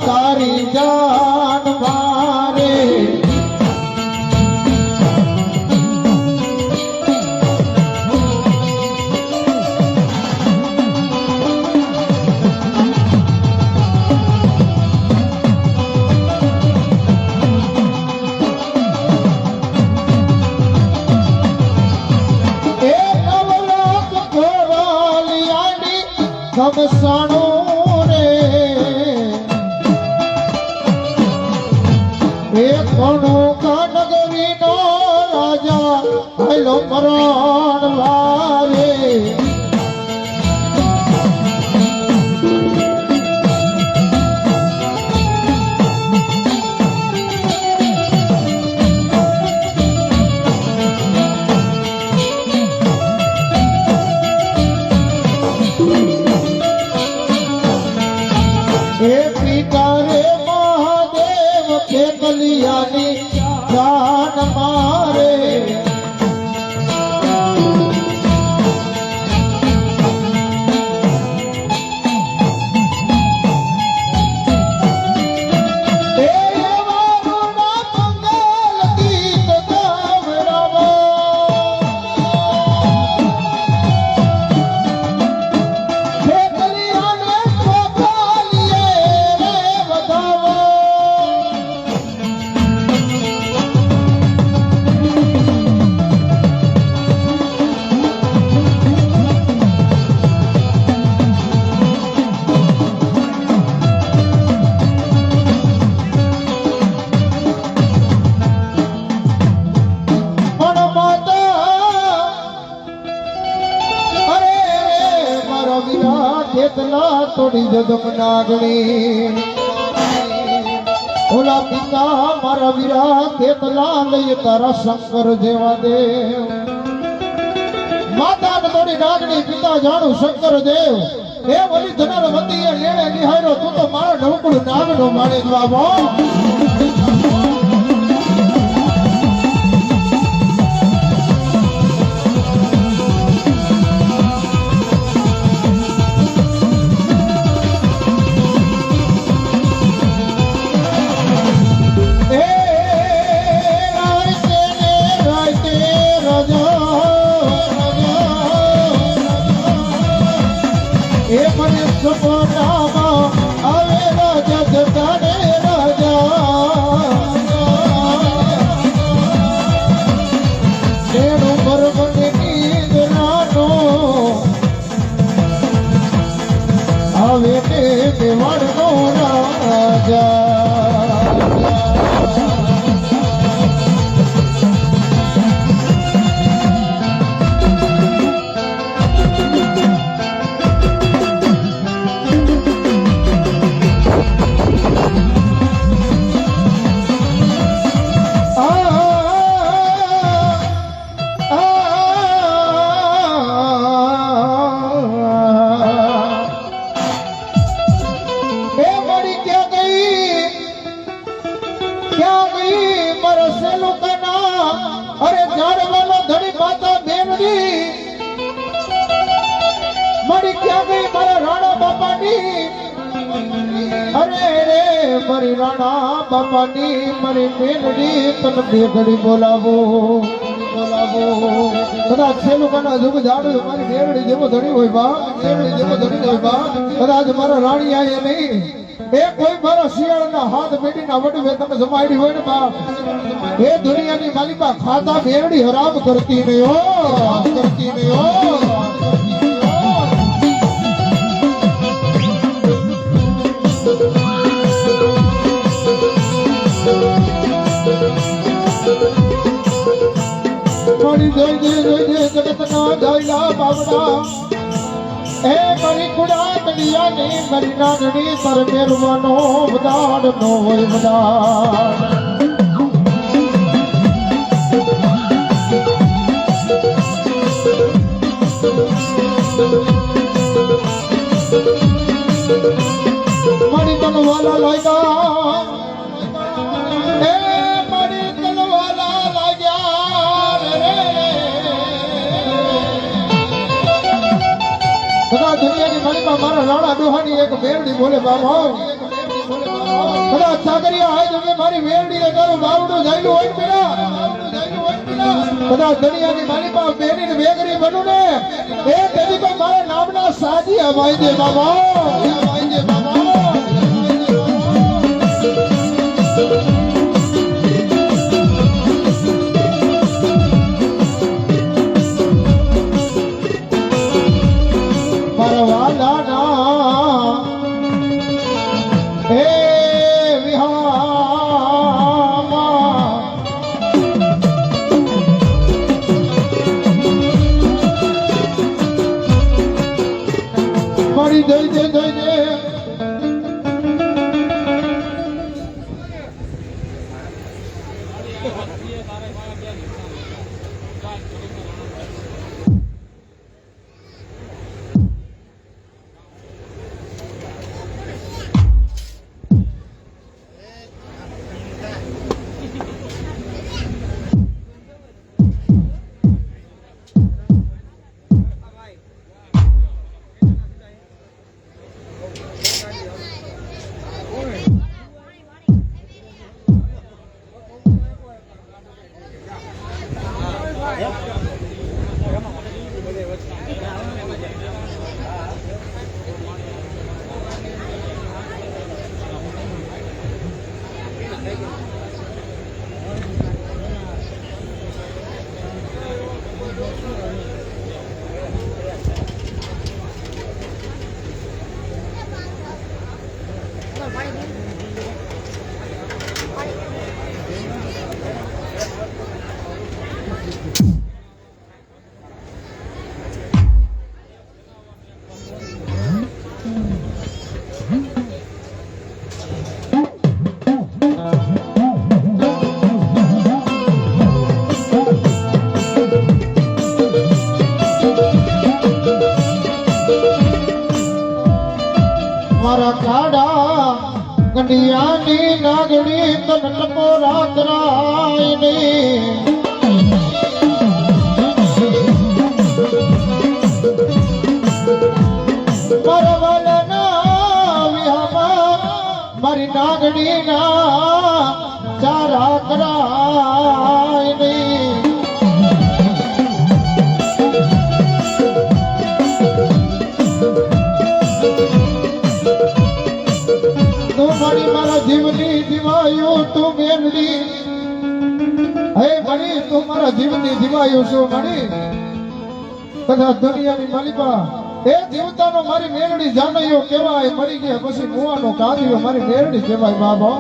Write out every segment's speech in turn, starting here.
તારી જાન મારે સમસાણો રે એ કોણું કાનગરી નો રાજા હાલો મરણ વારે કલિયાની જાન મારે તોડી જદમ નાગણી ઓલા પિતા મારા વીરા ખેતલા લઈ તારા શંકર જેવા દેવ માતા તોડી નાગણી પિતા જાણું શંકર દેવ હે બોલી ધનર વતીએ લેણે નિહાળ્યો તું તો મારા ઢોકળું નાગનો મારે બાબો આવે રાજા જતાને રાજા તેનું મરમની નીંદ નાનો આવે તે મેવાડનો રાજા અરે જાડવાનો ધણી માતા બેનડી મળી ક્યાં ગઈ મારા રાણા બાપાની અરે રે મારી રાણા બાપાની મારી બેનડી તને બે ઘડી બોલાવો કદાચ છેલ્લું કાના જુગ જાડું મારી બેનડી જેવો ધણી હોય બા બેનડી જેવો ધણી હોય બા કદાચ મારા રાણી આયે નહીં એ કોઈ મારા શિયાળના હાથ બેટીના વડવે તમે જમાડી હોય ને બાપ એ દુનિયાની માલિકા ખાતા બેરડી હરામ કરતી નહીં હો કરતી નહીં હો મારી જોઈ જગતના જોઈલા બાવડા એ મારી કુડા તળિયાની મારી નાગણી પર મેરવાનો બદાડ નો હોય બદાડ મારી તનવાલા લાગ્યા એ મારી તનવાલા લાગ્યા રે દુનિયાની માલિકા મારા રાણા ડોહાની એક બેરડી બોલે બાબા કદાચ સાગરિયા હાય તમે મારી વેરડી તારું બાવડું જાયલું હોય ને બેટા કદાચ દુનિયાની મારી પાસે બેની ને વેગરી બનું ને એ તેથી તો મારા નામના સાજી હવાઈ દે બાબા હવાઈ દે બાબા કડિયાની નાગણી તન ટપો રાતરાય ની મારી નાગણી ના ચારા કરાય ની મારા જીવની જીવાયું તું બેનડી હે મણી તું મારા જીવની જીવાયું છું મણી કદાચ દુનિયાની માલિકા એ જીવતાનો મારી મેરડી જાનૈયો કહેવાય મરી ગયા પછી મુવાનો કાઢ્યો મારી મેરડી કહેવાય બાબા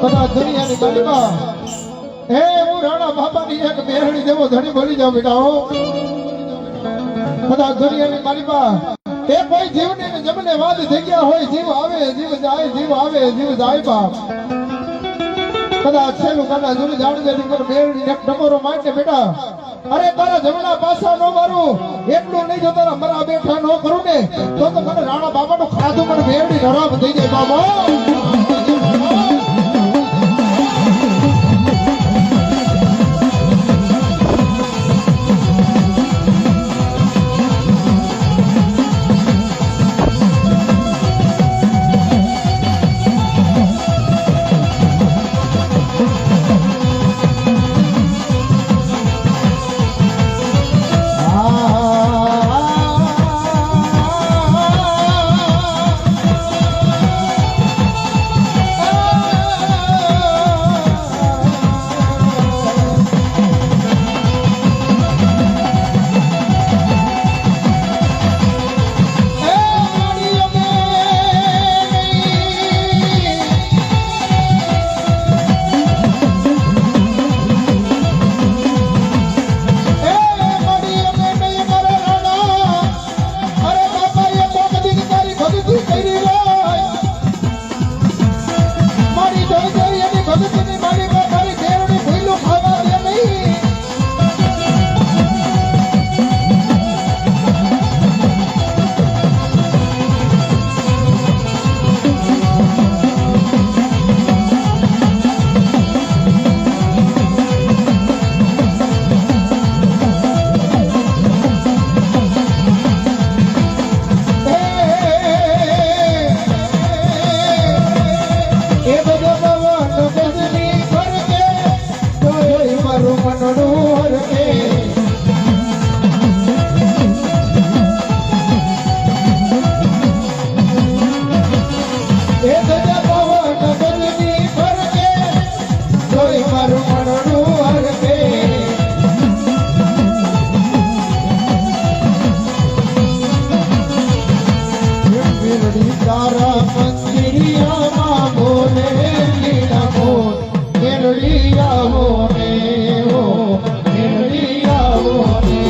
કદાચ દુનિયાની માલિકા હે હું રાણા બાબાની એક મેરડી જેવો ધણી બની જાઉં બેટા હો કદાચ દુનિયાની માલિકા એ કોઈ જીવને જમને વાદ થઈ ગયા હોય જીવ આવે જીવ જાય જીવ આવે જીવ જાય બાપ કદાચ છેલ્લું કદાચ જુની જાણી દે કર મેરડી એક ડમરો માંડે બેટા અરે તારા જમણા પાસા નો મારું એટલું નહીં જો તારા મરા બેઠા નો કરું ને તો મને રાણા બાબાનું ખાધું પણ મેરડી નરામ થઈ જાય બાબા गिरियामा बोले लीला बोल मेरड़िया हो ने हो मेरड़िया हो ने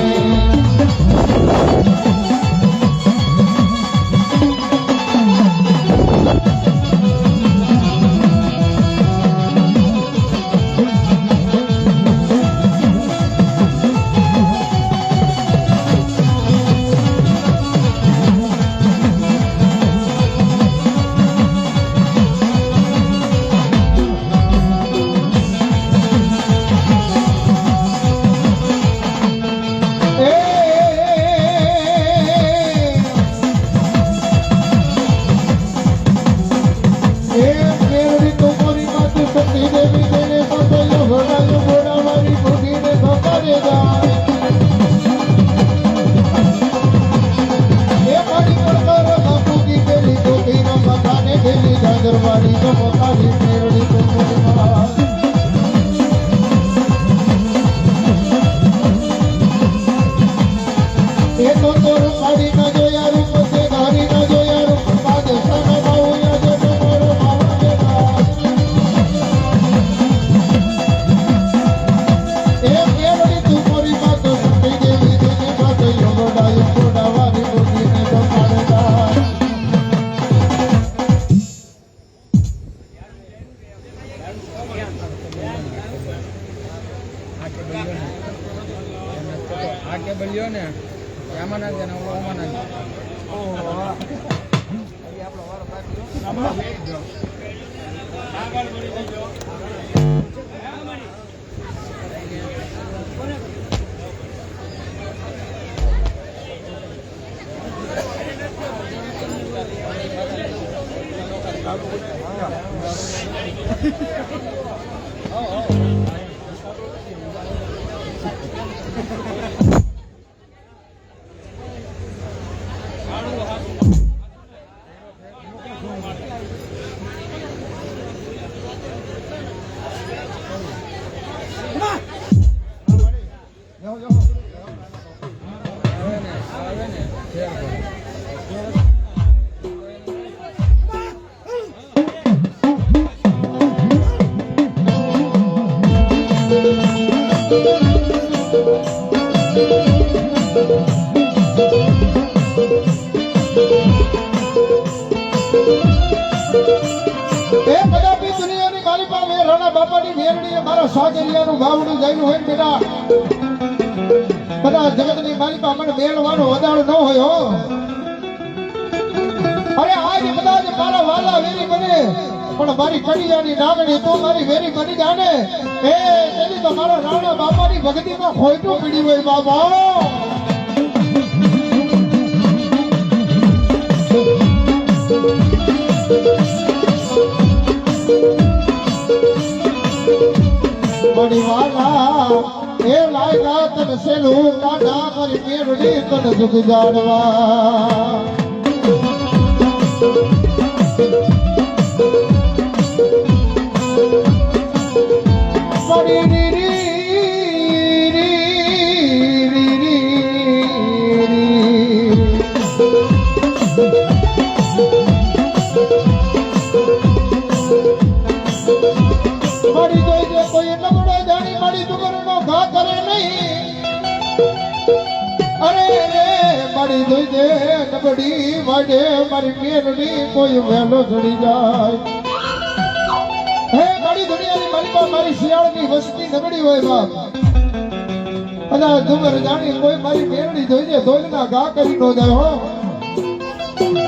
दरबारी तो मोतारी मेरड़ी तो मोरवा ये तो तोर साड़ी ना जो यार रूप से धारी ना जो यार रूप बादशाह ना बाऊ या जो तो मोर बाबा बेटा ए मेरड़ी तू मोरी बात सती देवी देवी बात योगड़ा योगड़ा वाली बुद्धि ने तो पाड़ेगा आके बलियो ने यामना देना ओमना ओ अभी આપણો વારો બાકી જો આગળ વળી જજો સાગરિયાનું ભાવનું જઈનું હોય બેટા બધા જગતની માલિકા મને મેળવાનો વધારો ન હોય હો અરે આજ બધા જ મારા વાલા વેરી બને પણ મારી કડિયાની નાગણી તો મારી વેરી બની જાને એ તેથી તો મારા રાણા બાપાની ભક્તિમાં ખોટું પીડી હોય બાબા વાલા એ લાયકા તન સેલું કાઢા મારી મેરડી તન જુગ જાડવા મારી રી રી રી મારી જોઈ કોઈ નબળો જાણી મારી દુગરનો ઘા કરે નહીં અરે રે મારી જોઈ દે નબળી વાડે મારી મેરડી કોઈ વહેલો ચડી જાય હે મારી દુનિયાની માલિકા મારી શિયાળની વસ્તી નબળી હોય બાપ અદા દુગર જાણી કોઈ મારી મેરડી જોઈ દે ધોઈના ઘા કરી નો જાય હો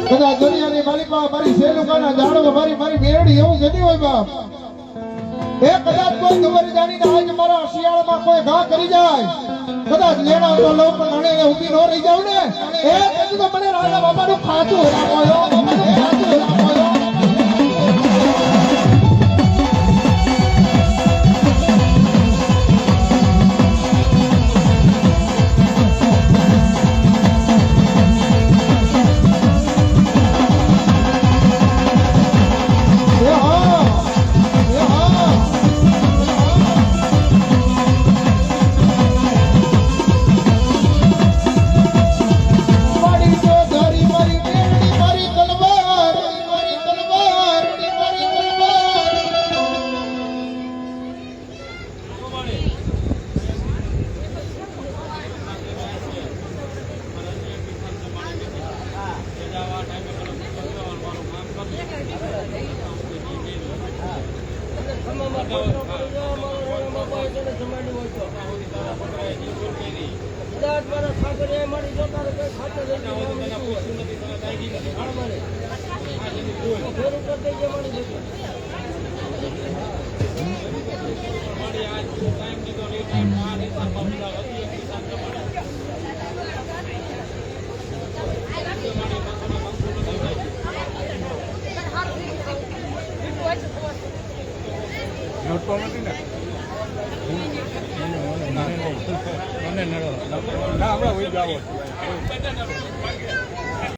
કદાચ દુનિયાની માલિકા મારી સેલુકાના જાણો મારી મેરડી એવું કહેતી હોય બાપ એ કદાચ કોઈ દુબર જાણીને આજ મારા શિયાળામાં કોઈ ઘા કરી જાય કદાચ લેણા તો લઉં પણ ઘણે ઊભી ન રહી જાવ ને એ કદી તો મને રાજા બાપાનું ખાતું રાખો ના હમણાં વહી જાવ